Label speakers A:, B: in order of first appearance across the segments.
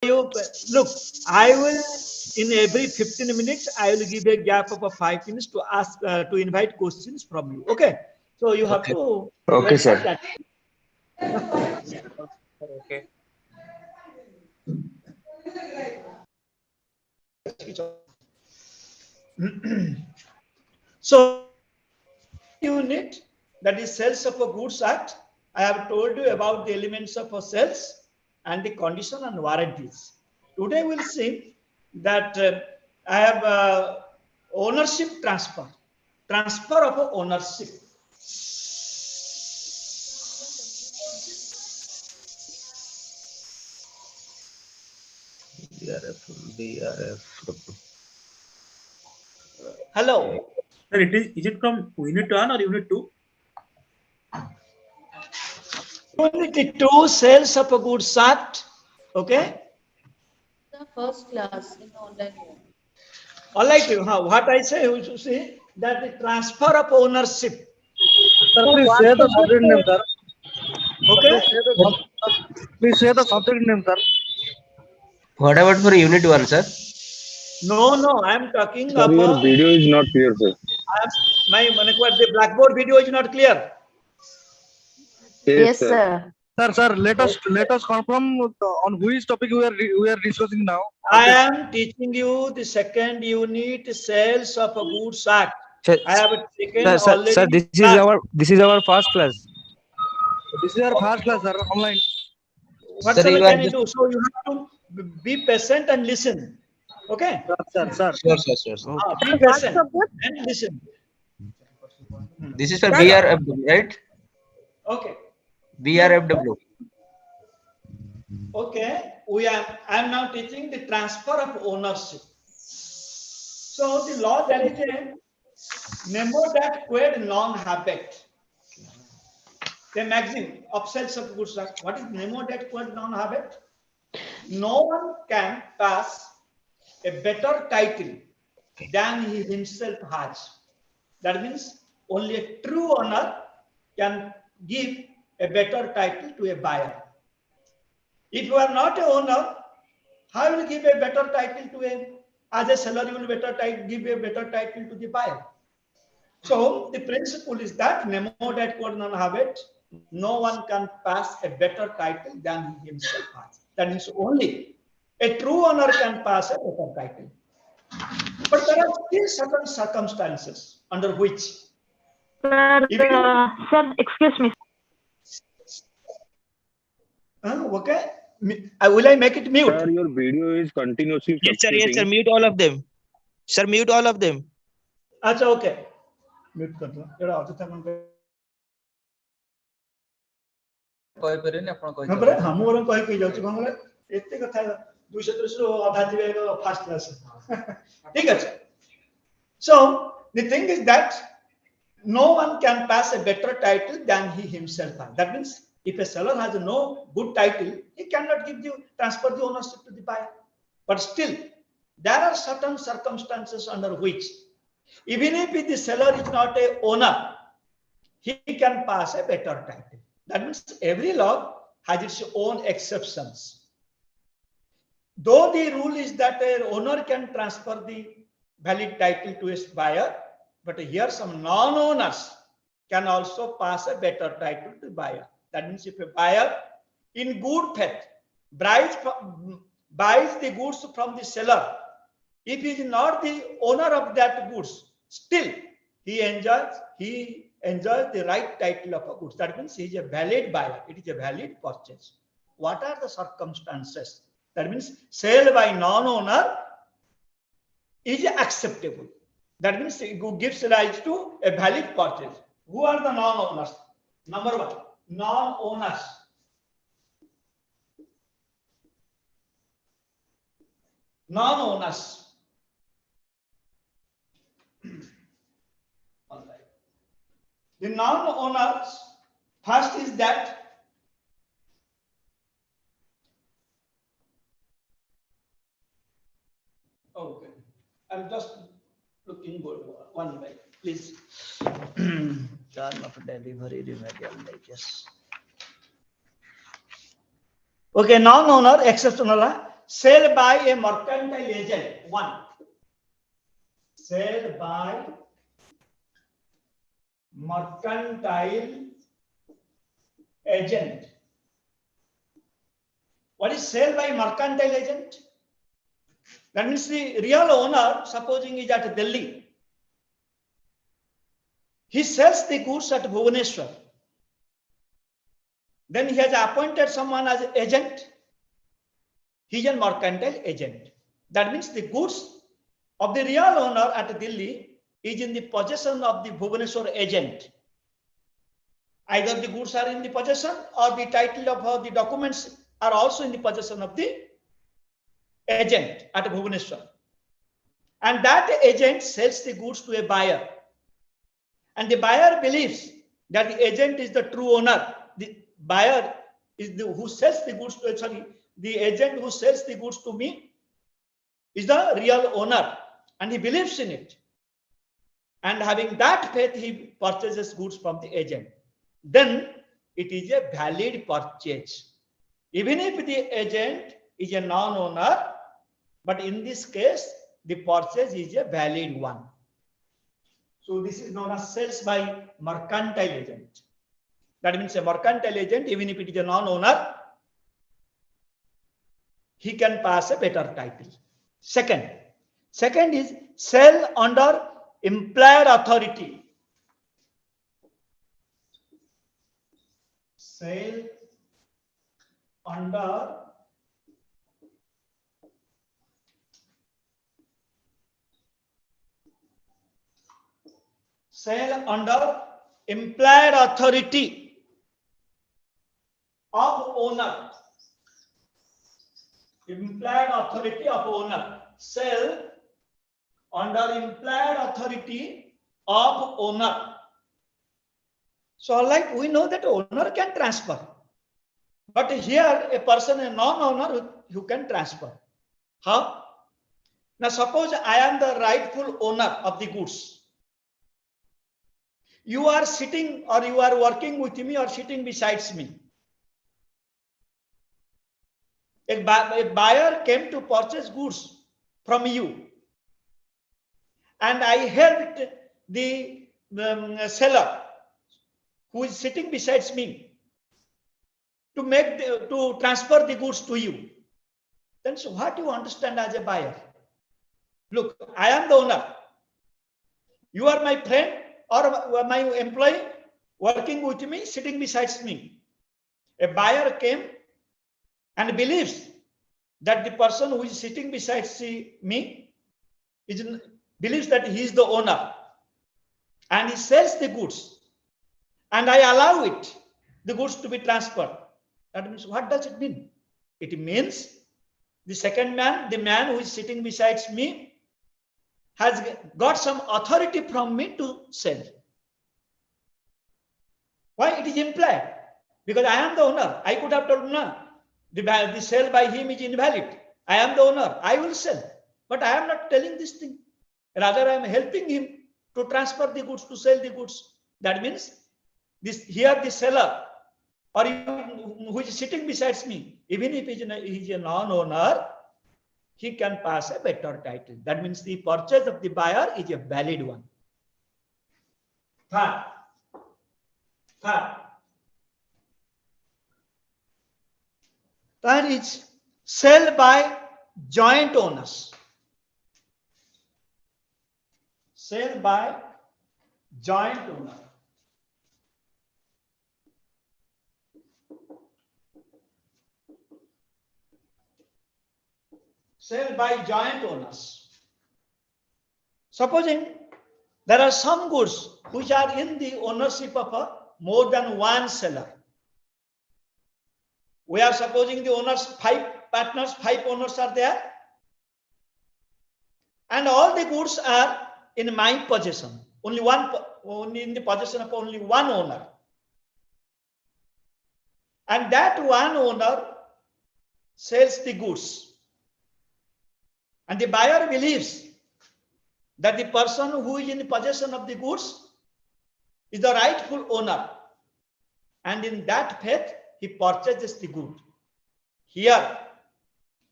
A: you look, I will in every 15 minutes, I will give a gap of 5 minutes to ask to invite questions from you. Okay. So you have
B: Okay.
A: to
C: Okay,
A: wait for
C: sir.
A: that.
B: Okay.
A: So unit, that is sales of a goods act. I have told you about the elements of a sales and the condition and warranties. Today we'll see that I have ownership transfer of ownership. Hello.
D: Sir, is it from unit 1 or unit 2?
A: Unit 2, sales of a goods act. Okay.
E: The first class in online mode.
A: All right. What I say, you should see that the transfer of ownership.
F: Sir, please say the subject name, sir.
A: Okay.
F: Please say the subject name, sir.
B: What about for unit 1, sir?
A: No, I am talking
C: Sir, your
A: about
C: video is not clear, sir.
A: my the blackboard video is not clear.
C: Yes, sir.
F: Sir, let us confirm on which topic we are discussing now.
A: I am teaching you the second unit, sales of a goods act.
B: Sir,
A: I have taken already.
B: sir, this is our first class.
F: This is our first class, sir, online.
A: What
B: Sir, you are
A: can you do? So you have to be patient and listen. Okay?
F: Sir.
B: Sure.
A: Be patient and listen.
B: This is for BRFW, right?
A: Okay.
B: BRFW.
A: Okay. I am now teaching the transfer of ownership. So the law there is a memo that quid non habet. The maxim of sales of goods act. What is memo that quid non habet? No one can pass a better title than he himself has. That means only a true owner can give a better title to a buyer. If you are not a owner, how will you give a better title to as a seller, you will give a better title to the buyer. So the principle is that nemo dat quod non habet, no one can pass a better title than he himself has. That means only a true owner can pass a better title. But there are still certain circumstances under which,
G: Sir, excuse me.
A: okay, will I make it mute?
C: Sir, your video is continuously fluctuating.
B: Yes, sir. Mute all of them. Sir, mute all of them.
A: Acha, okay. Mute kar do. Era auto man
H: କହି ପାରିବେନି ଆପଣ କହି
A: ନପରେ ହାମୁ ବରଂ କହି ଯାଉଛି କଣ କଲେ ଏତେ କଥା 200 ଅଧା ଯିବେ ଫାଷ୍ଟ କ୍ଲାସ ଠିକ ଅଛି. So the thing is that no one can pass a better title than he himself has. That means if a seller has no good title, he cannot transfer the ownership to the buyer. But still, there are certain circumstances under which, even if the seller is not a owner, he can pass a better title. That means every law has its own exceptions. Though the rule is that an owner can transfer the valid title to his buyer, but here some non-owners can also pass a better title to buyer. That means if a buyer in good faith buys the goods from the seller, if he is not the owner of that goods, still he enjoys the right title of a goods. That means he is a valid buyer. It is a valid purchase. What are the circumstances? That means sale by non-owner is acceptable. That means it gives rise to a valid purchase. Who are the non-owners? Number one, non-owners. Non-owners. All right. The non-owners, first is that okay. I'm just looking for one way, please. Term of delivery remedial measures. Okay, non-owner exceptional. sell by a mercantile agent. 1. Sell by mercantile agent. What is sale by mercantile agent? That means the real owner, supposing is at Delhi, he sells the goods at Bhubaneswar. Then he has appointed someone as agent. He is a mercantile agent. That means the goods of the real owner at Delhi is in the possession of the Bhubaneswar agent. Either the goods are in the possession or the title of the documents are also in the possession of the agent at Bhubaneswar. And that agent sells the goods to a buyer. And the buyer believes that the agent is the true owner. The buyer is the who sells the goods to, sorry, the agent who sells the goods to me is the real owner. And he believes in it. And having that faith, he purchases goods from the agent. Then it is a valid purchase. Even if the agent is a non-owner, but in this case, the purchase is a valid one. So this is known as sales by mercantile agent. That means a mercantile agent, even if it is a non-owner, he can pass a better title. Second is sell under implied authority. Sale under implied authority of owner. Implied authority of owner. Sell under implied authority of owner. So like we know that owner can transfer. But here a person, a non-owner who can transfer. How? Now suppose I am the rightful owner of the goods. You are sitting or you are working with me or sitting beside me. A buyer came to purchase goods from you. And I helped the seller who is sitting beside me to transfer the goods to you. Then so what do you understand as a buyer? Look, I am the owner. You are my friend or my employee working with me, sitting beside me. A buyer came and believes that the person who is sitting beside me believes that he is the owner, and he sells the goods, and I allow the goods to be transferred. That means, what does it mean? It means the second man, the man who is sitting beside me, has got some authority from me to sell. Why? It is implied. Because I am the owner. I could have told, no, the sale by him is invalid. I am the owner. I will sell. But I am not telling this thing. Rather, I am helping him to transfer the goods, to sell the goods. That means here the seller or who is sitting beside me, even if he is a non-owner, he can pass a better title. That means the purchase of the buyer is a valid one. Third is sell by joint owners. Sell by joint owner. Sell by joint owners. Supposing there are some goods which are in the ownership of more than one seller. We are supposing the owners, 5 partners, 5 owners are there. And all the goods are in my possession. Only in the possession of only one owner. And that one owner sells the goods. And the buyer believes that the person who is in the possession of the goods is the rightful owner. And in that faith, he purchases the good. Here,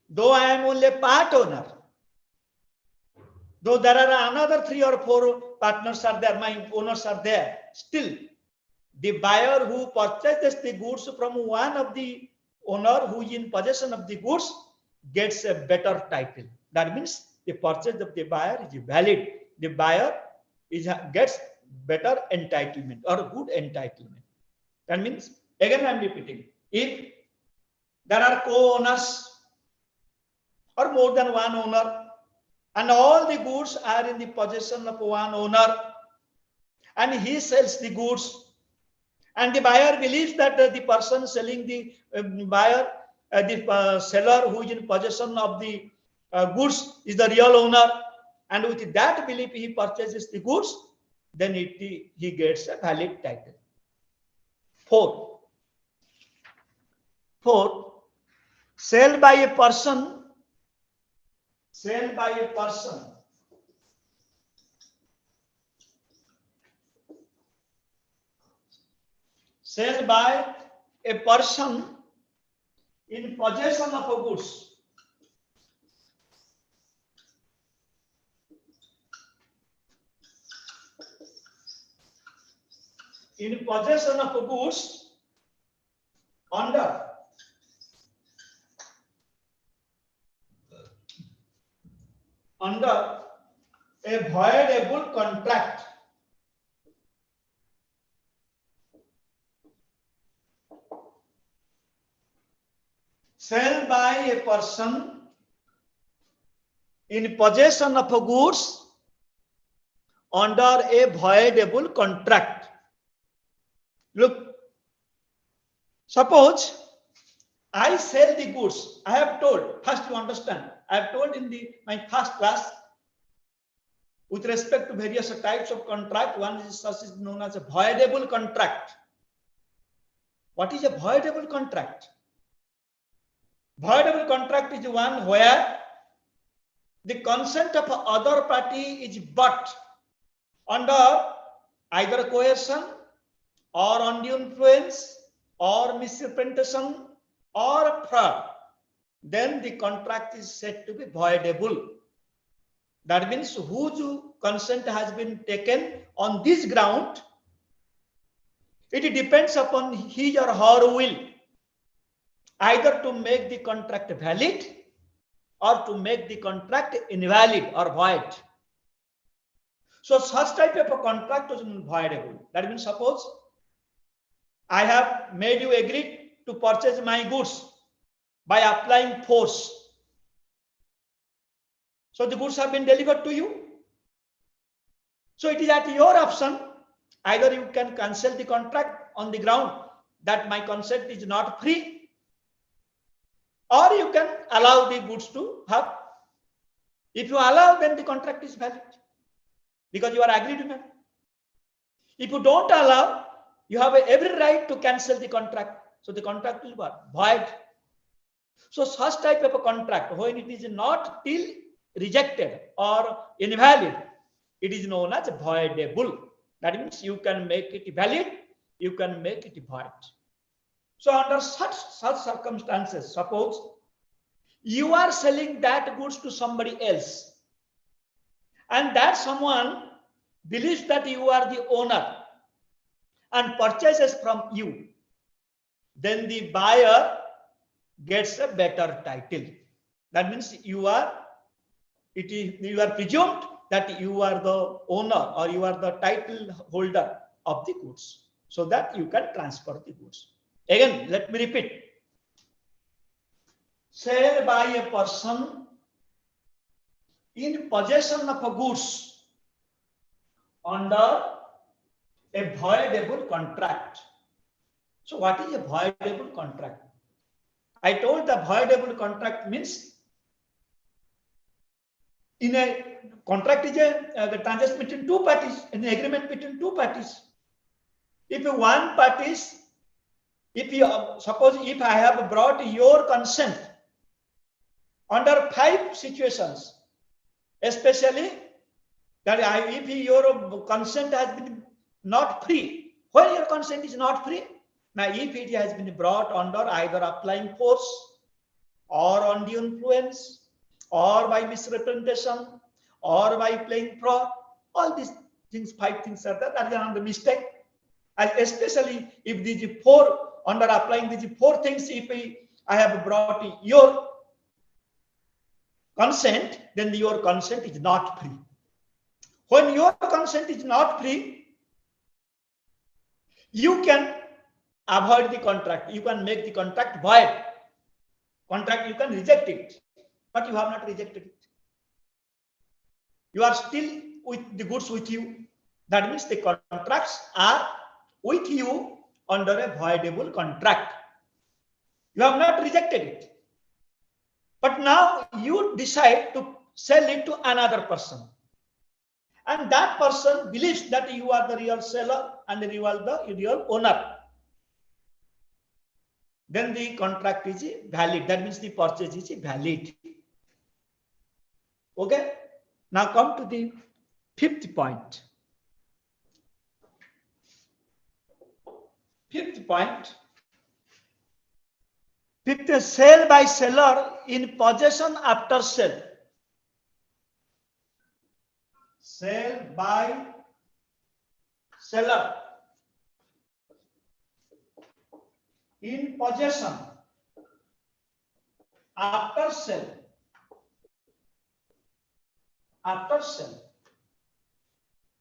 A: though I am only a part owner, though there are another 3 or 4 partners are there, my owners are there, still the buyer who purchases the goods from one of the owner who is in possession of the goods gets a better title. That means the purchase of the buyer is valid. The buyer gets better entitlement or good entitlement. That means, again I am repeating, if there are co-owners or more than one owner, and all the goods are in the possession of one owner, and he sells the goods, and the buyer believes that the person selling the seller who is in possession of the goods is the real owner, and with that belief he purchases the goods, then he gets a valid title. Fourth, sale by a person sale by a person in possession of a goods under a voidable contract. Sale by a person in possession of a goods under a voidable contract. Look, suppose I sell the goods. I have told, first you understand, I have told in my first class with respect to various types of contract, one is known as a voidable contract. What is a voidable contract? Voidable contract is one where the consent of other party is but under either coercion or undue influence or misrepresentation or fraud, then the contract is said to be voidable. That means whose consent has been taken on this ground, it depends upon his or her will, either to make the contract valid or to make the contract invalid or void. So such type of a contract is voidable. That means suppose I have made you agree to purchase my goods by applying force. So the goods have been delivered to you. So it is at your option. Either you can cancel the contract on the ground that my consent is not free, or you can allow the goods to have. If you allow, then the contract is valid because you are agreed to it. If you don't allow, you have every right to cancel the contract. So the contract is void. So such type of a contract, when it is not till rejected or invalid, it is known as voidable. That means you can make it valid, you can make it void. So under such circumstances, suppose you are selling that goods to somebody else, and that someone believes that you are the owner and purchases from you, then the buyer gets a better title. That means you are presumed that you are the owner or you are the title holder of the goods, so that you can transfer the goods. Again, let me repeat. Sale by a person in possession of a goods under a voidable contract. So what is a voidable contract? I told the voidable contract means in a contract is a transaction between two parties, an agreement between two parties. If one parties, suppose if I have brought your consent under 5 situations, especially that if your consent has been not free, when your consent is not free, now if it has been brought under either applying force or undue influence, or by misrepresentation, or by playing fraud. All these things, 5 things are there. That is another mistake. And especially if these 4, under applying these 4 things, if I have brought your consent, then your consent is not free. When your consent is not free, you can avoid the contract. You can make the contract void. Contract, you can reject it, but you have not rejected it. You are still with the goods with you. That means the contracts are with you under a voidable contract. You have not rejected it. But now you decide to sell it to another person. And that person believes that you are the real seller and you are the real owner. Then the contract is valid. That means the purchase is valid. Okay? Now come to the 5th point. 5th point. 5th, sale by seller in possession after sale. Sale by seller in possession after sale. After sale.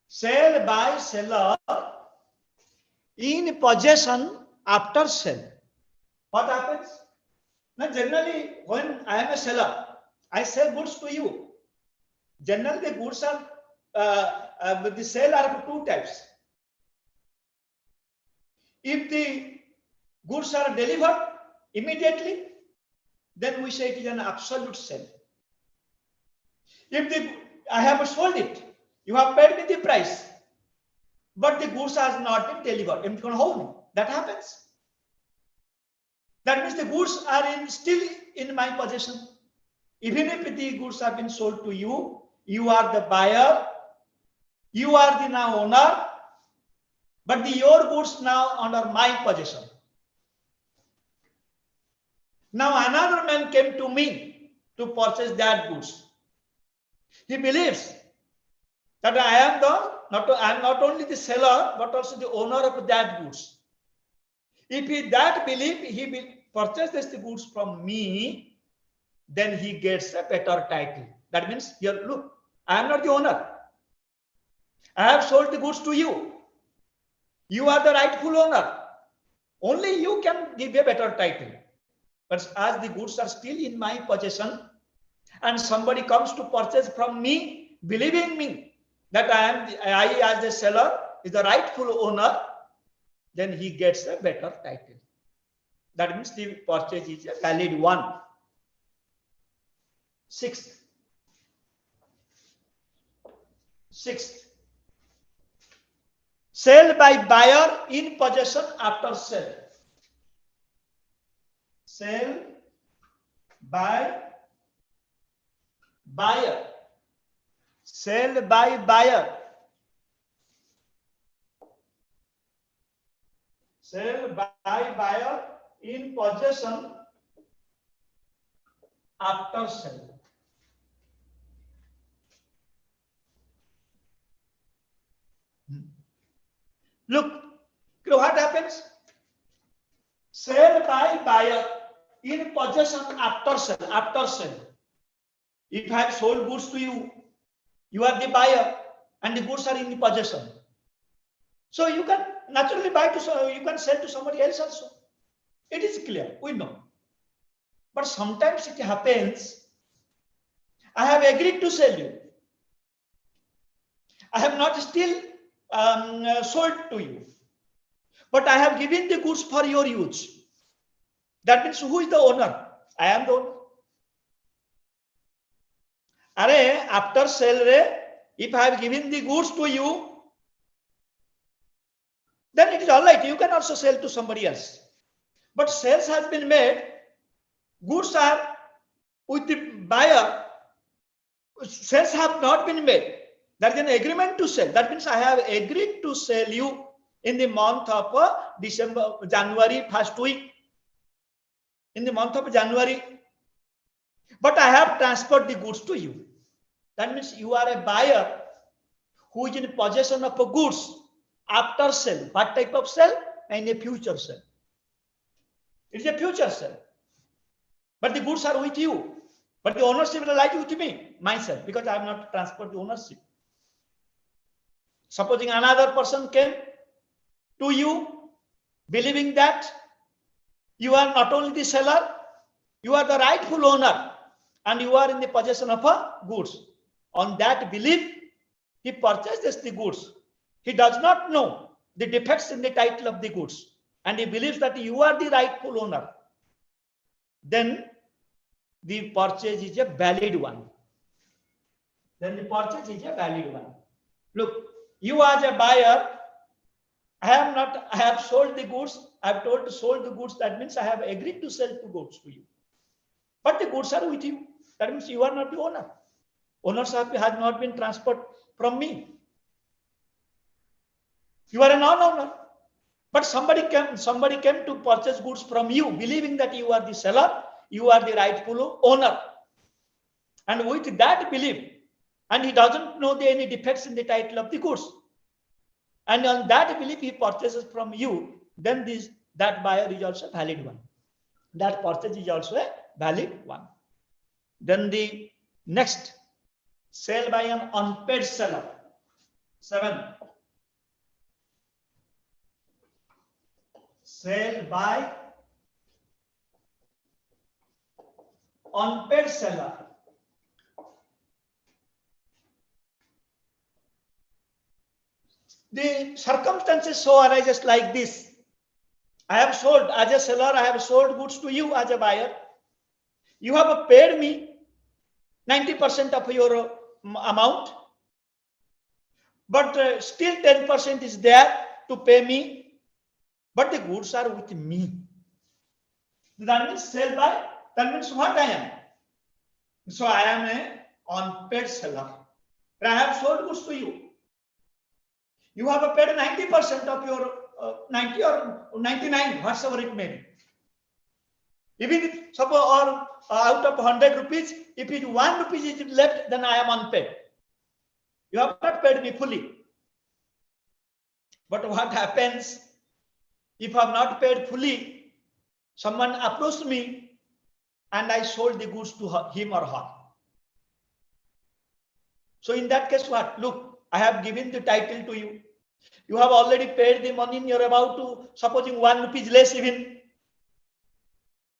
A: Sale by seller in possession after sale. What happens? Now generally when I am a seller, I sell goods to you. Generally the goods are the sale are of 2 types. If the goods are delivered immediately, then we say it is an absolute sale. If I have sold it, you have paid me the price, but the goods has not been delivered. That happens. That means the goods are still in my possession. Even if the goods have been sold to you, you are the buyer, you are the now owner, but your goods now under my possession. Now another man came to me to purchase that goods. He believes that I am not only the seller but also the owner of that goods. If he that believe he will purchase the goods from me, then he gets a better title. That means here, look, I am not the owner. I have sold the goods to you. You are the rightful owner. Only you can give a better title. But as the goods are still in my possession and somebody comes to purchase from me, believing me that I as the seller is the rightful owner, then he gets a better title. That means the purchase is a valid one. 6th. Sale by buyer in possession after sale. Sale by buyer. Sale by buyer. Sale by buyer in possession after sale. Look, what happens? Sale by buyer in possession after sale. After sale. If I have sold goods to you, you are the buyer and the goods are in the possession. So you can naturally you can sell to somebody else also. It is clear, we know. But sometimes it happens, I have agreed to sell you. I have not still sold to you, but I have given the goods for your use. That means who is the owner? I am the owner. After sale, if I have given the goods to you, then it is all right. You can also sell to somebody else. But sales has been made, goods are with the buyer, sales have not been made. There is an agreement to sell. That means I have agreed to sell you in the month of January 1st week. In the month of January, but I have transferred the goods to you. That means you are a buyer who is in possession of a goods after sale. What type of sale? In a future sale. It's a future sale. But the goods are with you. But the ownership lies with me, myself, because I have not transferred the ownership. Supposing another person came to you believing that you are not only the seller, you are the rightful owner and you are in the possession of a goods. On that belief, he purchases the goods. He does not know the defects in the title of the goods and he believes that you are the rightful owner. Then the purchase is a valid one. Then the purchase is a valid one. Look, you as a buyer, I have sold the goods. I have told to sold the goods. That means I have agreed to sell the goods to you. But the goods are with you. That means you are not the owner. Ownership has not been transferred from me. You are a non-owner. But somebody came to purchase goods from you, believing that you are the seller, you are the rightful owner. And with that belief, and he doesn't know any defects in the title of the goods. And on that belief, he purchases from you, then that buyer is also a valid one. That purchase is also a valid one. Then the next, sale by an unpaid seller. 7. Sale by unpaid seller. The circumstances so arises like this. I have sold, as a seller, I have sold goods to you as a buyer. You have paid me 90% of your amount, but still 10% is there to pay me, but the goods are with me. That means sale by, that means what I am? So I am a unpaid seller. I have sold goods to you. You have paid 90% of your 90 or 99, whatsoever it may be. Even if suppose or out of 100 rupees, if it 1 rupee is left, then I am unpaid. You have not paid me fully. But what happens if I have not paid fully? Someone approached me and I sold the goods to him or her. So in that case, what? Look, I have given the title to you. You have already paid the money, you're about to, supposing 1 rupee less even.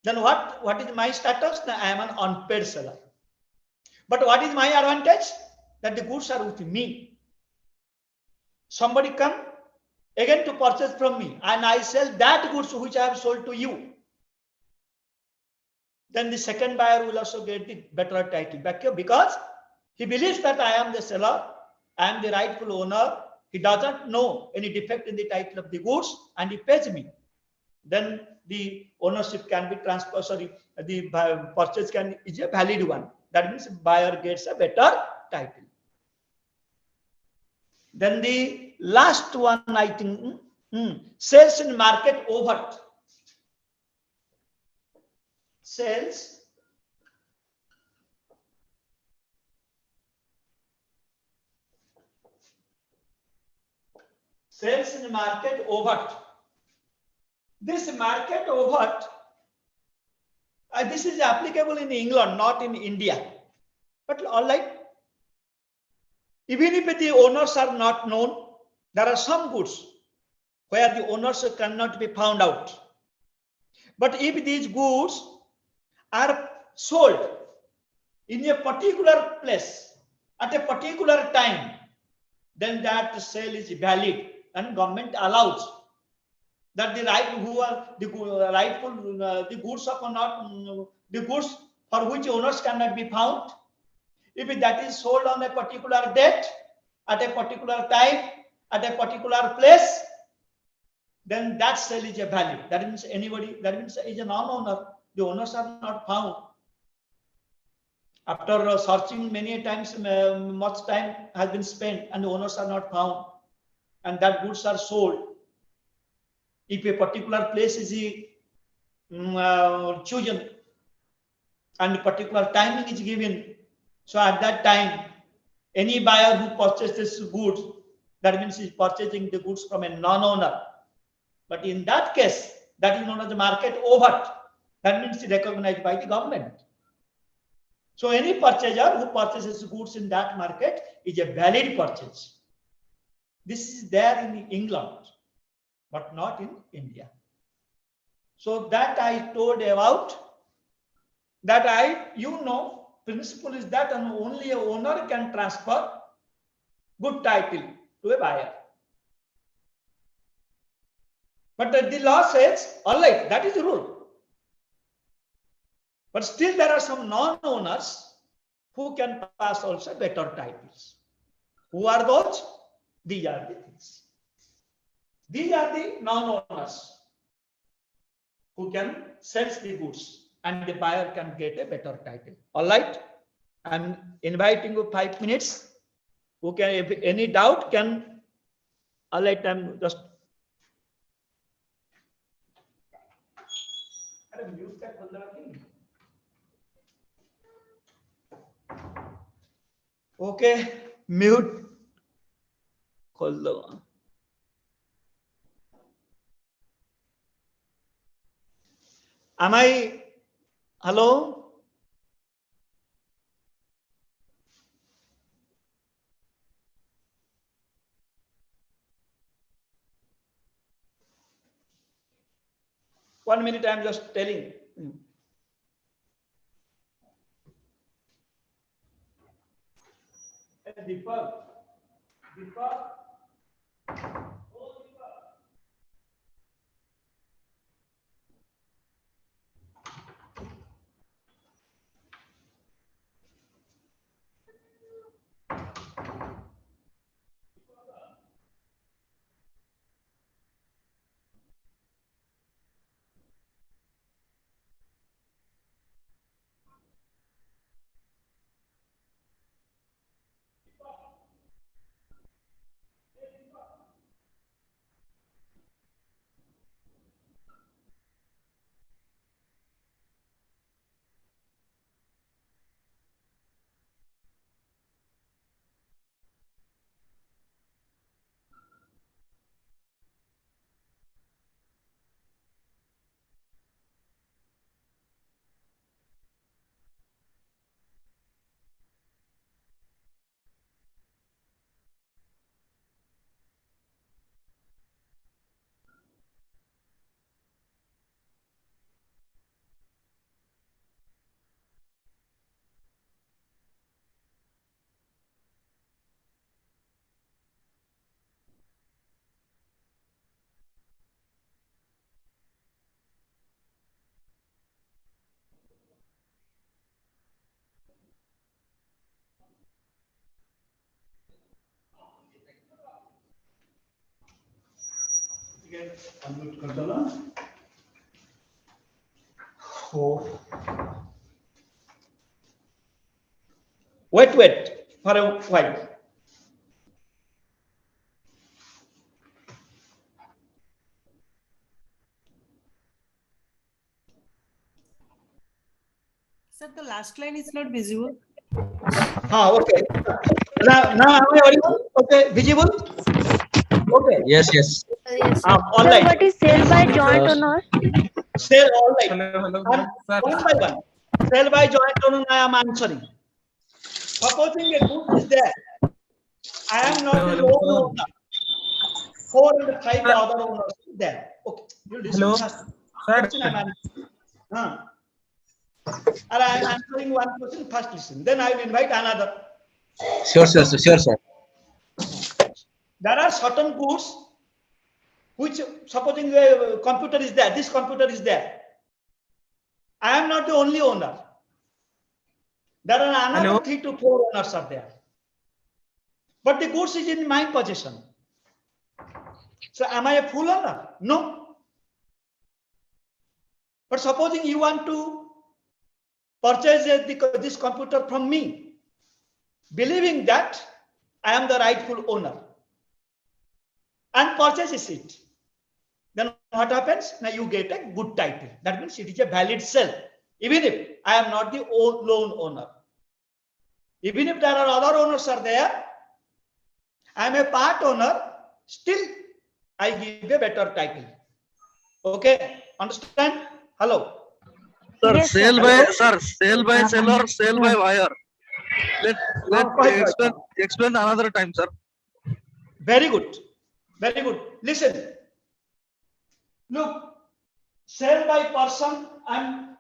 A: Then what is my status? Now I am an unpaid seller. But what is my advantage? That the goods are with me. Somebody come again to purchase from me and I sell that goods which I have sold to you. Then the second buyer will also get the better title back here because he believes that I am the seller, I am the rightful owner. He doesn't know any defect in the title of the goods and he pays me. Then the ownership can be transferred, sorry, the purchase is a valid one. That means buyer gets a better title. Then the last one, I think, sales in market overt. Sales in market overt. This market overt, this is applicable in England, not in India. But all right, even if the owners are not known, there are some goods where the owners cannot be found out. But if these goods are sold in a particular place at a particular time, then that sale is valid and government allows that the goods for which owners cannot be found, if that is sold on a particular date at a particular time at a particular place, then that sale is a valid. That means is a non-owner. The owners are not found. After searching many times, much time has been spent and the owners are not found and that goods are sold. If a particular place is chosen and particular timing is given. So at that time, any buyer who purchases goods, that means he's purchasing the goods from a non-owner. But in that case, that is known as the market overt. That means it's recognized by the government. So any purchaser who purchases goods in that market is a valid purchase. This is there in England, but not in India. So that I told about, that principle is that only a owner can transfer good title to a buyer. But the law says, all right, that is the rule. But still there are some non-owners who can pass also better titles. Who are those? These are the things. These are the non-owners who can sell the goods and the buyer can get a better title. All right? I'm inviting you 5 minutes. Who can, if any doubt, can, all right, I'm just. Okay, mute. Am I, hello? One minute, I'm just telling. Deepak. Unmute कर दो ना. Wait for a while.
I: Sir, the last line is not visible.
A: Okay. Now am I audible? Okay, visible? Okay.
B: Yes, yes.
E: Yes, sir.
A: All
G: Sir,
A: right.
G: what is sale by joint owner?
A: Sell, all right.
H: Hello,
A: One by one. Sell by joint owner, I am answering. Supposing a good is there. I am not the lone owner. 4 and 5 other owners there. Okay. You listen
H: Hello.
A: first.
H: Sir.
A: Question I am answering. And I am answering one question, first listen. Then I will invite another.
B: Sure, sir. Sure, sir.
A: There are certain goods which, supposing a computer is there, this computer is there. I am not the only owner. There are another 3 to 4 owners are there. But the goods is in my possession. So am I a full owner? No. But supposing you want to purchase this computer from me, believing that I am the rightful owner, and purchases it, then what happens? Now you get a good title. That means it is a valid sale. even if I am not the lone owner. Even if there are other owners are there, I am a part owner, still I give a better title. Okay, understand? Hello.
F: Sir,
G: Yes, sir.
F: sale by seller, sale by buyer. Let explain another time, sir.
A: Very good. Very good. Listen. Look, sale by person and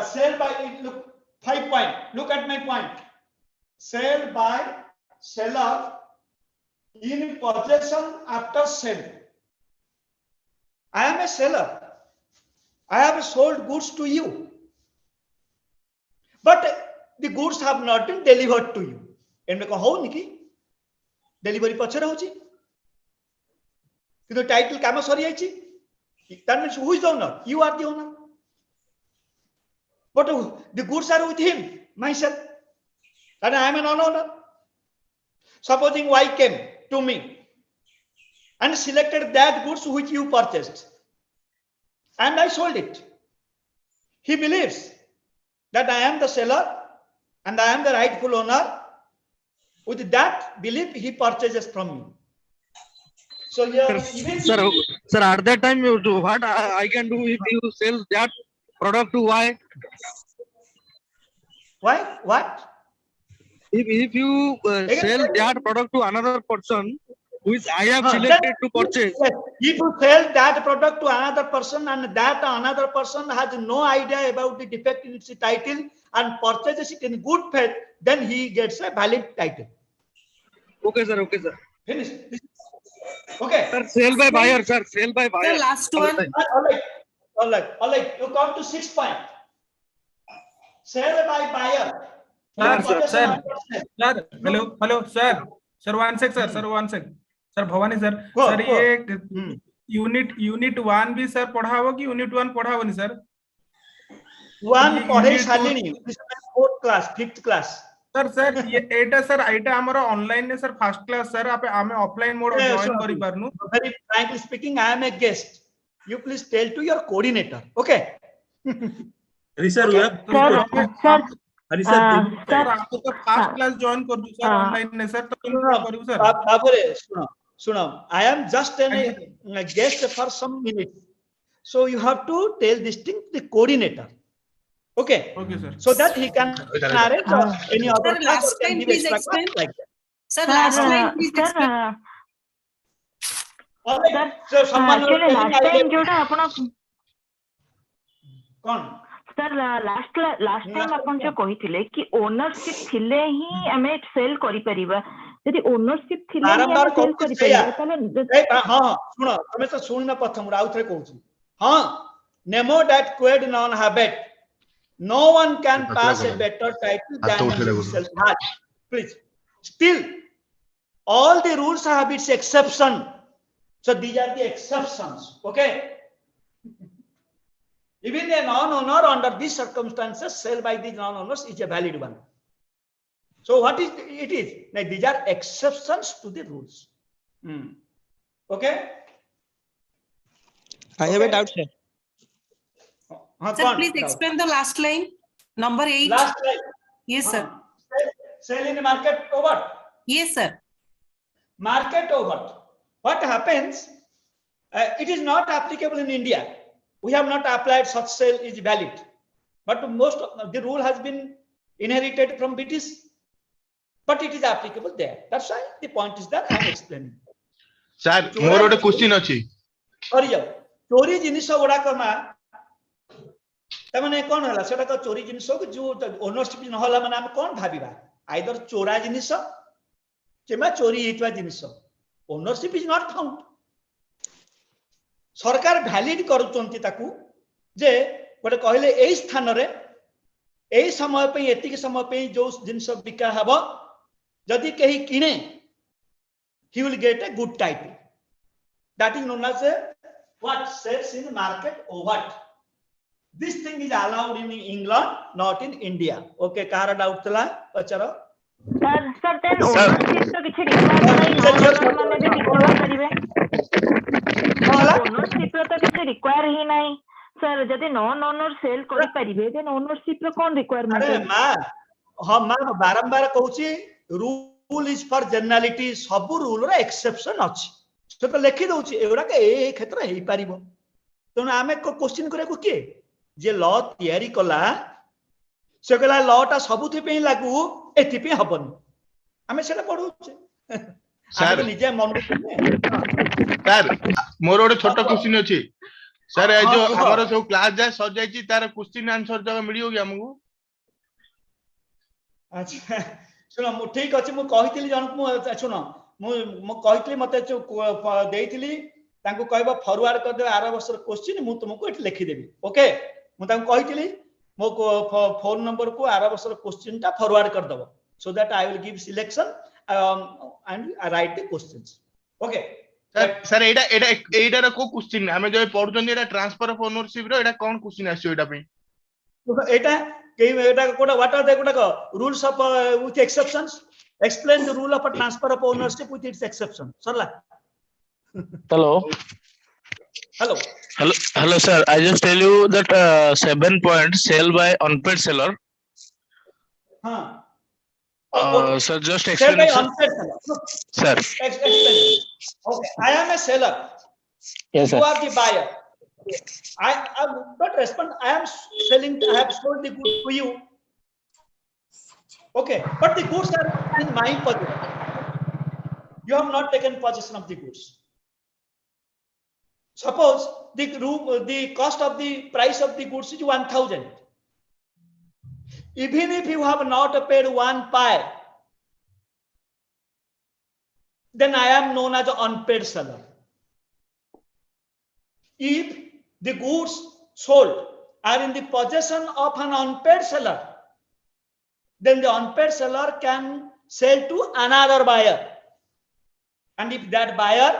A: sale by, look, 5 point. Look at my point. Sale by seller in possession after sale. I am a seller. I have sold goods to you. But the goods have not been delivered to you. And how Niki? Delivery pachara hochi. The title kama sori jaichi. That means who is the owner? You are the owner. But the goods are with him, myself. And I am an owner. Supposing Y came to me and selected that goods which you purchased. And I sold it. He believes that I am the seller and I am the rightful owner. With that belief, he purchases from me. So here,
F: Sir, at that time, what I can do if you sell that product to Y?
A: Why? What?
F: If you sell that product to another person, which I have selected to purchase.
A: Yes. If you sell that product to another person and that another person has no idea about the defect in its title and purchases it in good faith, then he gets a valid title.
F: Okay, sir. Okay, sir.
A: Finish. Okay.
F: Sir, sale by buyer, sir. Sale by buyer.
I: The last one.
A: All right. You come to 6 point. Sale by buyer.
H: Sir. Hello, sir. Sir, one sec. Sir, Bhavani sir. Sir, ये unit 1 भी sir पढ़ा हो कि unit 1 पढ़ा हो नहीं sir?
A: 1 पढ़े Salini. This is my 4th class, 5th class.
H: Sir ये एटा हमारा ऑनलाइन ने सर फर्स्ट क्लास सर आप हमें ऑफलाइन मोड जॉइन करि पारनु.
A: Very frankly speaking, I am a guest. You please tell to your coordinator. Okay.
D: Sir, we have
H: sir आपको तो first class join कर दू सर ऑनलाइन ने sir तो करू सर.
A: बाबरे सुनो. I am just a guest for some minutes. So you have to tell this thing to the coordinator. Okay, sir. So that he can narrate any other class or can give extra class like that.
I: Sir, last line please explain.
A: All right. So someone
G: last time जोड़ा अपना
A: कौन?
G: Sir, last time अपन जो कही थिले कि ownership थिले ही हमें sell करी परिबा. यदि ownership थिले ही हमें sell करी परिबा ताले
A: हां सुनो तमे तो सुनना प्रथम राउत रे कहूची. हां Nemo that quid non habet. No one can pass a better title than himself has. Please. Still, all the rules have its exception. So these are the exceptions. Okay. Even a non-owner under these circumstances, sale by these non-owners is a valid one. So what is it is? Like these are exceptions to the rules. Okay.
B: I have a doubt, sir.
I: Sir, please explain the last line, number 8.
A: Last line.
I: Yes, sir.
A: Sale in the market over.
I: Yes, sir.
A: Market over. What happens? It is not applicable in India. We have not applied such sale is valid. But most of the rule has been inherited from British. But it is applicable there. That's why the point is that I am explaining.
J: Sir, more a question achi.
A: चोरी जिनिस गुड़ाक माने कौन हला सेटा को चोरी जिनिस को जो ओनरशिप न होला माने हम कौन भाबिबा आइदर चोरा जिनिस किमा चोरी हेतवा जिनिस ओनरशिप इज नॉट फाउंड. सरकार वैलिड करूचंती ताकू जे गोटे कहले एई स्थान रे एई समय पे एतिक समय पे जो जिनिस बिका हबो जदि केही किने he will get a good title. That is known as a what sells in the market or what. This thing is allowed in England, not in India. Okay, kara doubt thala pacharo.
G: Sir, then ownership to kichhi require nahi mane bhi bikiba karibe. Ownership to kichhi require hi nahi. Sir जदि non owner cell करि परिबे then ownership रो कोन requirement
A: अरे मां हां मां बारंबार कहूची rule is for generality सब rule रो exception अछि से तो लिखि दउची एगुडा के ए क्षेत्र हेई परिबो तने आमे को क्वेश्चन करे को के जे लॉ तयारी कला से कहला लॉ टा सबुथि पे लागू एथि पे हबन आमे सेटा पढुचे
J: सर
A: आमे निजे मन
J: सर मोर गोटे छोट क्वेश्चन अछि सर ए जो हमर सब क्लास जाय सज जायची तार क्वेश्चन आंसर जगह मिलियो कि हमहु
A: अच्छा सुनो मु ठीक अछि मु कहितली जन मु सुनो मु कहितली मते देइतली तांको कहबो फॉरवर्ड कर दे 8 वर्ष क्वेश्चन मु तुमको एठी लिखि देबी ओके मु तांको कहितली मो फोन नंबर को 8 वर्ष क्वेश्चन टा फॉरवर्ड कर दबो so that I will give selection and I write the questions okay
J: sir एटा को क्वेश्चन हमें जो पढुचन एटा transfer of ownership row Etah cone question आछो एटा पे
A: एटा कोटा व्हाट आर द कोटा rules of with exceptions explain the rule of transfer of ownership with its exception सरला
K: Hello.
A: Hello
K: Hello, sir. I just tell you that 7 points sell by unpaid seller. Sir, just
A: sell by
K: explain, sir.
A: unpaid seller.
K: Sir.
A: Explain. Okay, I am a seller.
K: Yes,
A: You
K: sir.
A: are the buyer. I am not respond. I am selling. I have sold the goods to you. Okay, but the goods are in my possession. You have not taken possession of the goods. Suppose the cost of the price of the goods is 1,000. Even if you have not paid 1 pi, then I am known as an unpaid seller. If the goods sold are in the possession of an unpaid seller, then the unpaid seller can sell to another buyer. And if that buyer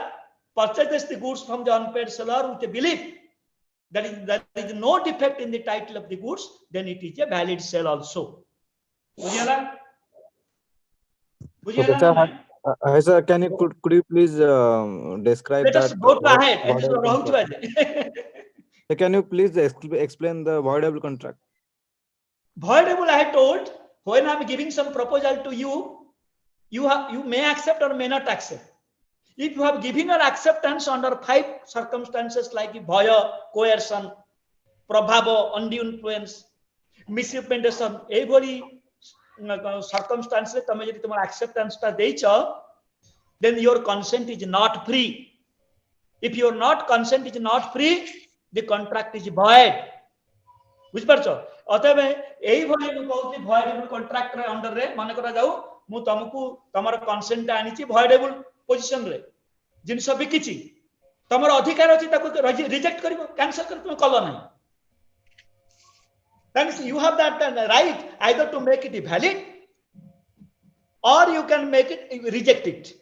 A: purchases the goods from the unpaid seller with a belief that there is no defect in the title of the goods, then it is a valid sale also.
L: Okay, sir. Sir, could you please describe
A: Let us go to ahead.
L: Can you please explain the voidable contract?
A: Voidable, I have told, when I am giving some proposal to you, you may accept or may not accept. If you have given your acceptance under 5 circumstances like bhaya, coercion, prabhava, undue influence, misrepresentation, every circumstance tame jodi tomar acceptance ta deicha, then your consent is not free. If your consent is not free, the contract is void. बुझ परछो अतबे एई भली मु कहउती voidable contract रे under रे माने करा जाऊ मु तुमको तमर कंसेंट आनीची voidable पोजीशन रे जिनस बिकिची तमर अधिकार अछि ताको रिजेक्ट करबो कैंसिल कर तुम कलो नै then you have that right either to make it valid or you can make it reject it.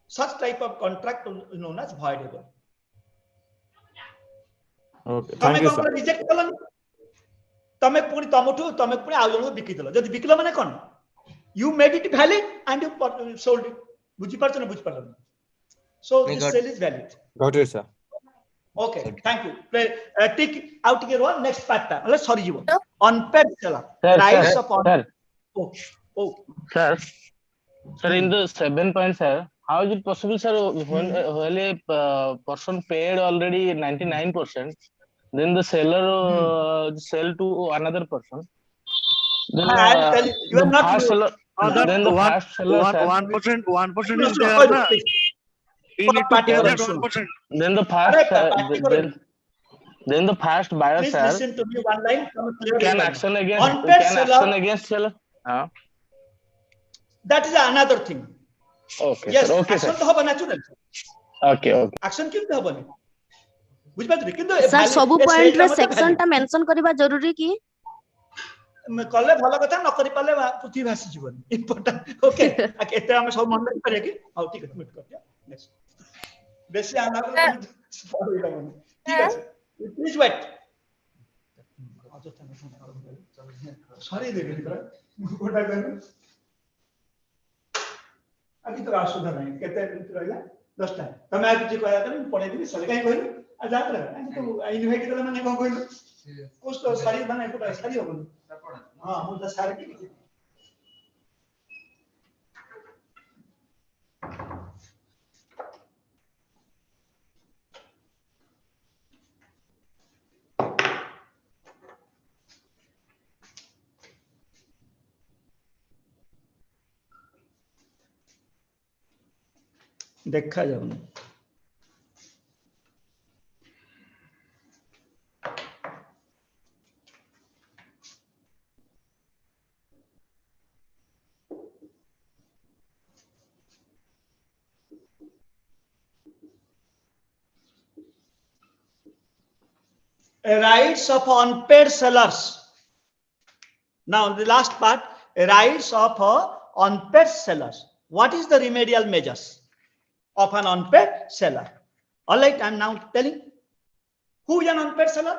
A: Such type of contract is known as voidable.
L: Okay, thank you, sir.
A: Reject kiln तमे पुनी तमे पुनी आउ जणो बिकि देलो जदि बिकलो माने कोन you made it valid and you sold it. बुझी परछ ना बुझ परलो so this sale is valid.
L: Got it, sir.
A: Okay, thank you. Tick out here one next part. Let's sorry you. Unpaid seller. Price of on.
K: Sir, in the 7 points, sir, how is it possible, sir, when a person paid already 99%, then the seller sell to another person? Then
A: I'll tell you, you are not
K: seller. Then the first seller,
F: 1% is there, na? We need to pay that 1%.
K: Then the first, then the first buyer,
A: please
K: sir,
A: listen to me one line.
K: can action against seller.
A: That is another thing.
K: Okay.
A: Yes.
K: Sir. Okay,
A: action
K: sir.
A: तो हबो natural.
K: Okay.
A: Action क्यों तो हबो नहीं? बुझ पाते किंतु
M: sir सब पॉइंट रे सेक्शन टा मेंशन करबा जरूरी की?
A: कले भलो कथा न करि पाले पृथ्वी भासी जीवन इंपोर्टेंट ओके एते हम सब मन में करे कि हां ठीक है मिट कर दिया नेक्स्ट बेसी आना ठीक है प्लीज वेट सॉरी देबे कोटा कर अभी तो रासुधा नहीं केते मिनिट रहला 10 टाइम तमे आ किछ कहया त पढे दिबी सले काई कहली जात्रा तो इनवाइट कला माने को कहलो कुछ तो सारी माने पुरा सारी हो हां मु तो सारी की देखा जाऊनी rights of unpaid sellers. Now the last part, rights of unpaid sellers. What is the remedial measures of an unpaid seller? All right, I am now telling who is an unpaid seller.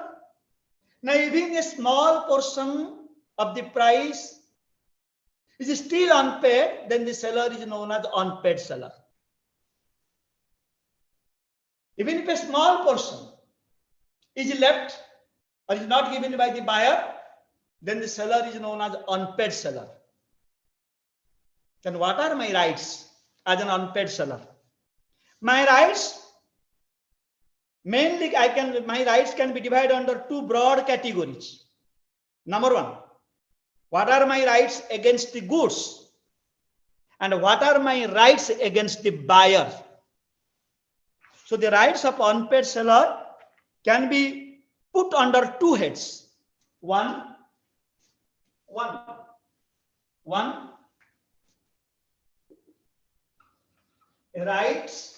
A: Now even a small portion of the price is still unpaid, then the seller is known as unpaid seller. Even if a small portion is left or is not given by the buyer, then the seller is known as unpaid seller. Then what are my rights as an unpaid seller? My rights, mainly my rights can be divided under two broad categories. Number one, what are my rights against the goods? And what are my rights against the buyer? So the rights of unpaid seller can be put under two heads. One, rights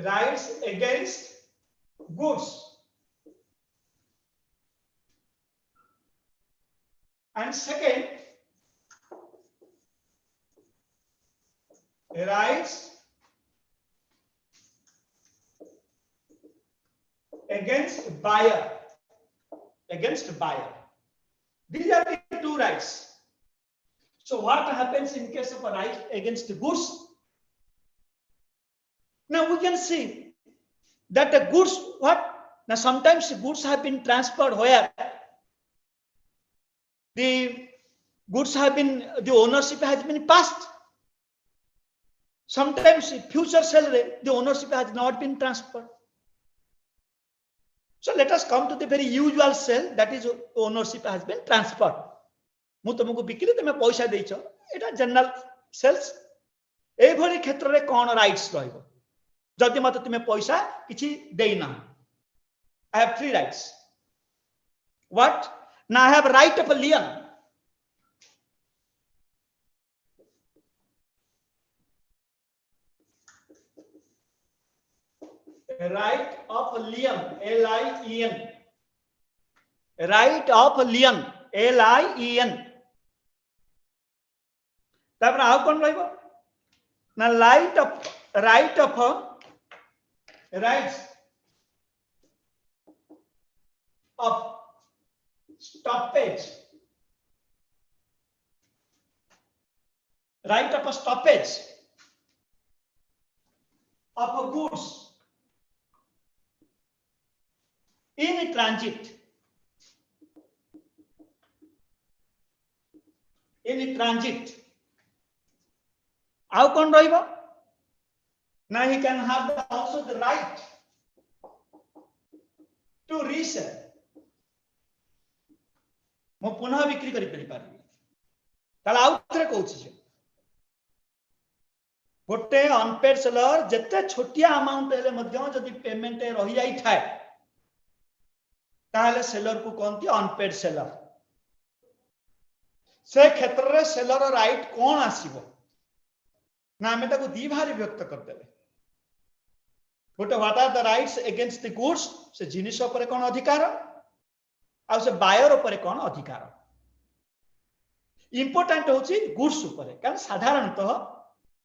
A: rights against goods. And second, rights against buyer. These are the two rights. So what happens in case of a right against the goods? Now we can see that the goods, now sometimes the goods have been transferred where the goods have been, the ownership has been passed. Sometimes future sale, the ownership has not been transferred. So let us come to the very usual sale, that is ownership has been transferred. मु तुमको बिकली तुम पैसा देइछ एटा general sales ए भरी क्षेत्र रे कोन rights रहइबो जदि मते तुम पैसा किछि देइना I have three rights. What? Now I have right of a lien. Right of a lien, L-I-E-N. Right of a lien, L-I-E-N. तापर आउ कोन रहइबो ना right of rights of stoppage, right of a stoppage of a goods in transit. How can driver? Now he can have also the right to resell. मो पुनः बिक्री करि पारि ताला आउथरे कहूछि गोटे अनपेड सेलर जते छोटिया अमाउंट हेले मध्य जदि पेमेंट रहि जाई थाए ताले सेलर को कोनती अनपेड सेलर से क्षेत्र रे सेलर राइट कोन आसीबो ना हमें ताको दी भारी व्यक्त कर देले गोटे what are the rights against the goods से जिनिस ऊपर कोन अधिकार आ से बायर ऊपर कोन अधिकार इंपोर्टेंट होची गुड्स ऊपर कारण साधारणतः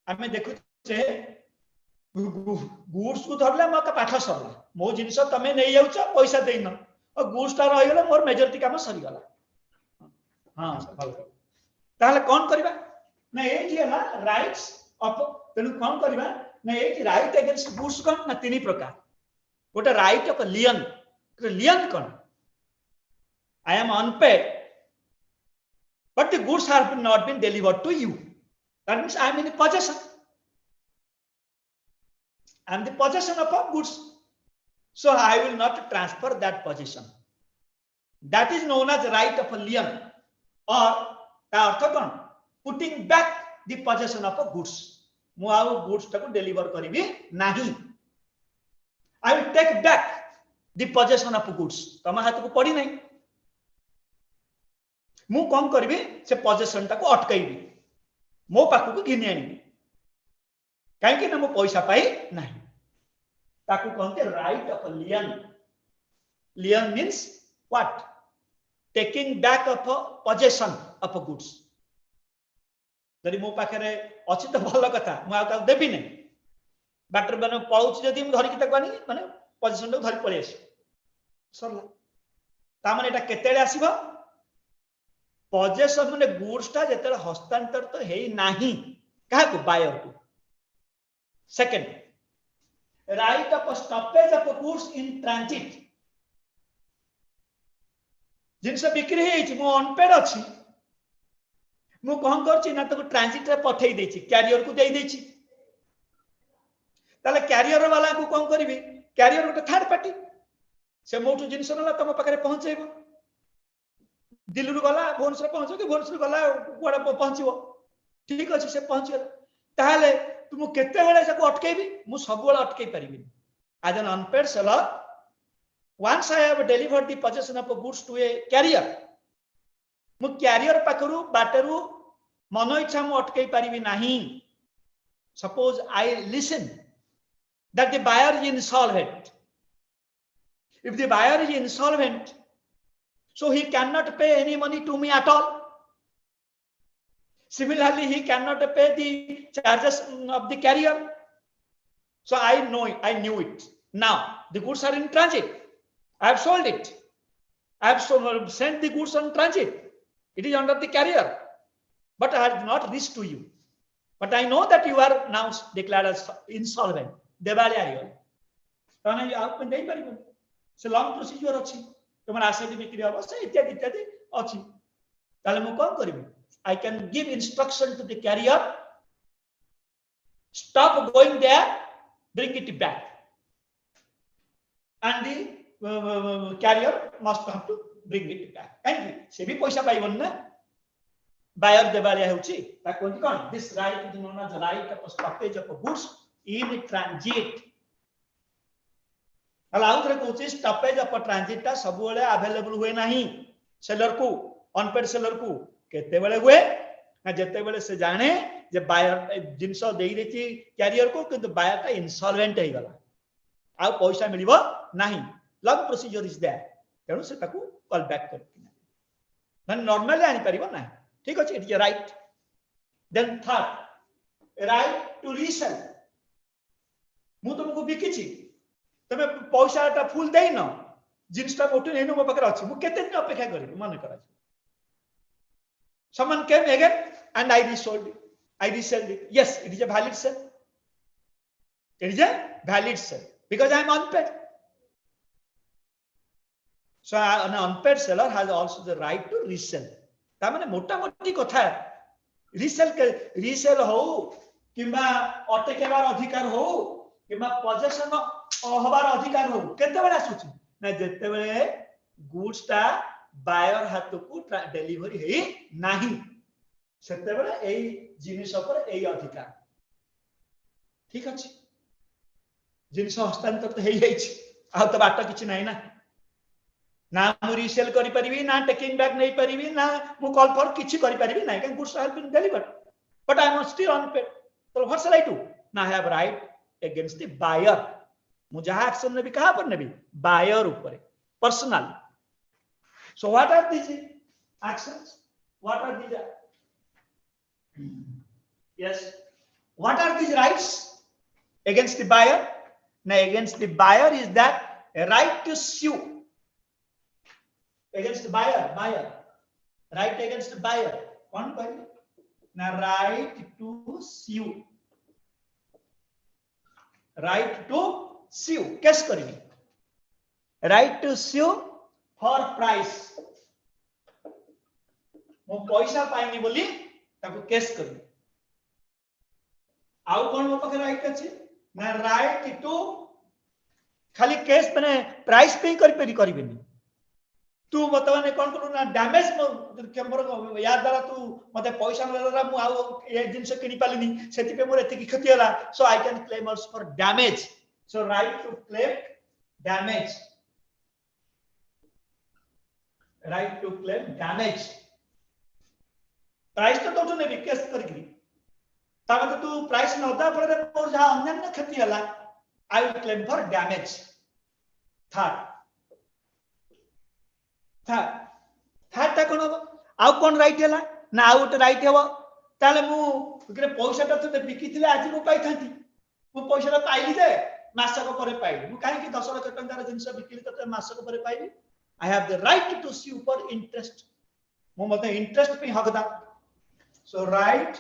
A: हमें देखु जे गुड्स को धरले मका पाठ सरला मो जिनिस तमे नै जाउछ पैसा देइनो और गुड्स ता रहि गेले मोर मेजॉरिटी काम सरी गला हां भल ताहले कौन करबा ना एठी हला राइट्स ऑफ तेनु कौन करबा ना एठी राइट अगेंस्ट गुड्स कौन ना तीन प्रकार गोटे राइट ऑफ लियन लियन कौन I am unpaid but the goods have not been delivered to you. That means I am in possession. I am the possession of goods. So I will not transfer that possession. That is known as right of lien or putting back the possession of goods. Mu au goods taku deliver karibi nahi. I will take back the possession of goods. Tama hataku padi nahi. मु कौन करी से possession टाको अटकैबी मो पाखक घिनी आनी कहीं ना मो पैसा पाई ना ताकू कहते right of lien lien means what taking back of posession of goods जदि मो पाखे अच्छी तो भल कथा मुझे देवी ना बाटर मैंने पलाऊँ जदि धरिकी आनी माने पोजेसन टाक धरी पलि आस सरला तामाने एटा केतेले आसीबो पोजेसन माने गुड्स टा जेते हस्तांतर तो हेई नाही काहा को बायर को second right of stoppage of goods in transit जिनसे बिक्री हेछि मो अनपेड अछि मु कोन करछि ना तो ट्रांजिट रे पठेई देछि कैरियर को देई देछि ताले कैरियर वाला को कोन करबी कैरियर गोटे थर्ड पार्टी से मोटू जिनस नला तम पाखरे पहुंचेबो दिल्ली गला भुवनेश्वर पहुंचो कि भुवनेश्वर गला कुआडा पहुंचो ठीक अच्छे से पहुंचल ताहले तुम केते बेले से अटकेबी मु सब बेले अटकै परिबी as an unpaid seller once I have delivered the possession of goods to a carrier मु कैरियर पाखरु बाटरु मन इच्छा मु अटकै परिबी नाही suppose I listen that the buyer is insolvent if the buyer is insolvent so he cannot pay any money to me at all. Similarly, he cannot pay the charges of the carrier. So I knew it. Now the goods are in transit. I have sold it. I have sent the goods on transit. It is under the carrier, but I have not reached to you. But I know that you are now declared as insolvent. Devalia. It's a long procedure. तुम asset बिक्री हम से इत्यादि इत्यादि अच्छी ताले मु कोन करबी I can give instruction to the carrier stop going there bring it back and the carrier must have to bring it back and से भी पैसा पाइबन ना बायर देबालिया होची ता कोन कोन this right is known as right of stoppage of goods in transit आउथरे कहूँ स्टॉपेज ऑफ ट्रांजिट टा सब बेले अवेलेबल हुए नहीं सेलर को अनपेड सेलर को केते बेले हुए ना जेते बेले से जाने जे बायर जिंस देई देती कैरियर को किंतु बायर टा इंसॉल्वेंट हे गला आ पैसा मिलिबो नहीं लॉन्ग प्रोसीजर इज देयर तेनु से ताकू कॉल बैक करकी ना नॉर्मली आनी परिबो ना ठीक अछि it is right then third right to resell मु तुमको बिकिछि तमे पैसा टा फुल देई न जिंसटा मोटू नेनु मो पकर अछि मु केते दिन अपेक्षा करिबी मन करा someone came again and I resold it yes it is a valid sale it is a valid sale because I am unpaid so an unpaid seller has also the right to resell ता माने मोटा मोटी कथा resale हो किबा अटकेबार अधिकार हो किबा possession हबार अधिकार हो केते बेला आसुची ना जेते बेले गुड्स ता बायर हाथ को डिलीवरी हे नाही सेते बेले एई जिनिस पर एई अधिकार ठीक अछि जिनिस हस्तांतर तो हे जाइछि आ तो बाट किछि नाही ना मु रीसेल करि परिबी ना टेकिंग बैक नै परिबी ना मु कॉल फॉर किछि करि परिबी ना can goods have been delivered but I am still unpaid तो व्हाट शैल आई डू ना have right against the buyer मु जहा एक्शन नेबी कहा पर नेबी बायर ऊपर personal so what are this actions what are these yes what are these rights against the buyer now against the buyer is that a right to sue against the buyer right against the buyer कौन करी ना right to sue case करी right to sue for price मो पैसा पाइनी बोली ताको case करी आउ कौन मो पाखे राइट अछि ना राइट टू खाली केस माने प्राइस पे करिबेनी तू बर्तमान कौन करू ना डैमेज मोर या द्वारा तू मते पैसा मिलला मु आउ ए जिंस किनि पालिनी सेति पे मोर एति क्षति होला so I can claim also for damage so right to claim damage price तो दो ने केस करी तामते तू प्राइस न होता फले मोर जहा अन्य क्षति होला I will claim for damage third ता कोन आउ कोन राइट हैला ना आउट राइट हेबो ताले मु पैसा तो बिकिथिले आज मु पाइथांती मु पैसा पाइली जे मासक परे पाइली मु काहे कि 10 लाख टंकार जिंस बिकिली तो मासक परे पाइली I have the right to sue for interest मु मते इंटरेस्ट पे हकदा so right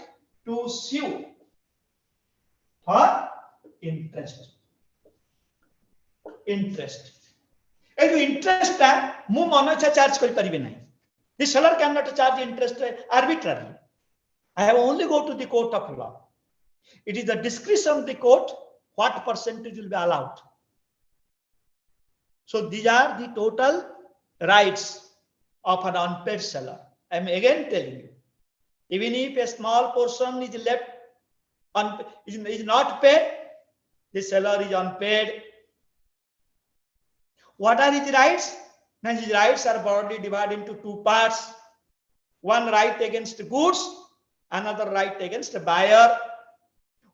A: to sue for interest ए जो इंटरेस्ट ता मु मन इच्छा चार्ज करि परिबे नै the seller can not charge interest arbitrarily I have only go to the court of law it is the discretion of the court what percentage will be allowed so these are the total rights of an unpaid seller I am again telling you even if a small portion is left is not paid the seller is unpaid. What are his rights? Now his rights are broadly divided into two parts. One right against goods, another right against buyer.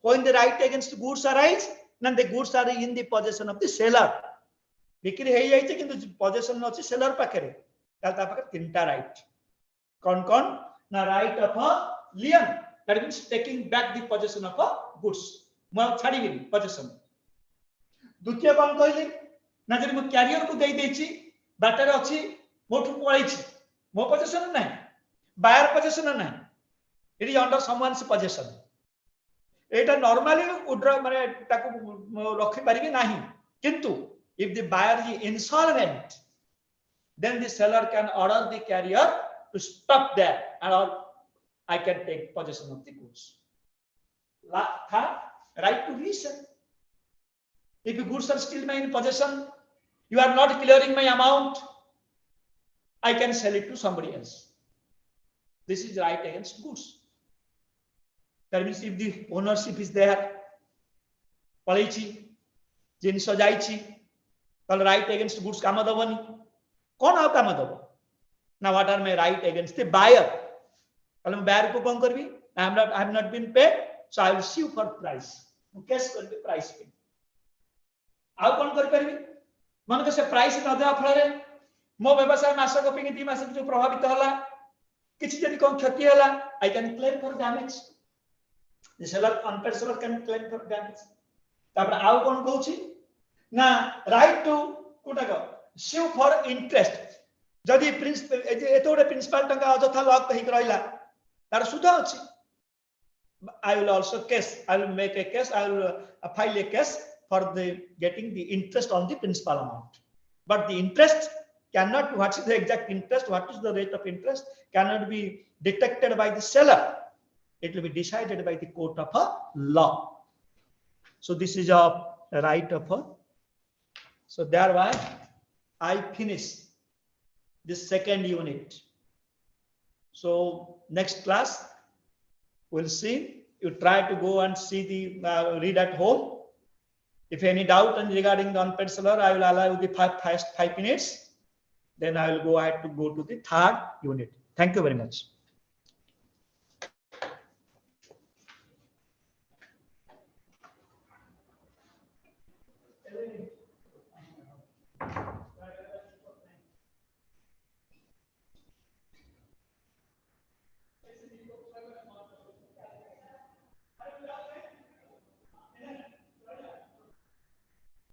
A: When the right against goods arise, then the goods are in the possession of the seller. बिक्री हे जाइछे किंतु position अछि seller पाखरे ता पाखरे तीनटा right कोन कोन ना right of a lien that means taking back the position of a goods म छाडीबी पोजीशन द्वितीय कोन कहली ना जदि मो कैरियर को देई देछि बाटर अछि मोठु पळैछि मो पोजीशन नै बायर पोजीशन नै it is under someone's position Etah normally उड्र माने ताको रखि परिबी नाही किंतु if the buyer is insolvent then the seller can order the carrier to stop there and or I can take possession of the goods. Right to resell. If the goods are still in possession, you are not clearing my amount, I can sell it to somebody else. This is right against goods. That means if the ownership is there, palaichi, jinso jaichi, well, right against goods काम दबनी कौन आ काम दब ना what are my right against the buyer कल मैं buyer को कौन करबी I have not been paid so I will sue for price मु केस करबी प्राइस पे आ कौन कर परबी मन के से प्राइस न देवा फल रे मो व्यवसाय मासक पे 2 मास जो प्रभावित होला किछि जदि कोन क्षति होला I can claim for damage the seller unpaid seller can claim for damage तापर आ कौन कहूची ना राइट टू कोटाको sue फॉर इंटरेस्ट जदि प्रिंसिपल एतोडे प्रिंसिपल टंका अजथा लॉक हेक रहला तार सुध अछि I will also case I will make a case I will file a case for the getting the interest on the principal amount but the interest cannot what is the exact interest what is the rate of interest cannot be detected by the seller it will be decided by the court of law so this is a right of so thereby I finish this second unit. So next class we'll see. You try to go and see the read at home. If any doubt regarding the unpaid seller, I will allow you the first 5 minutes. Then I will go ahead to go to the third unit. Thank you very much.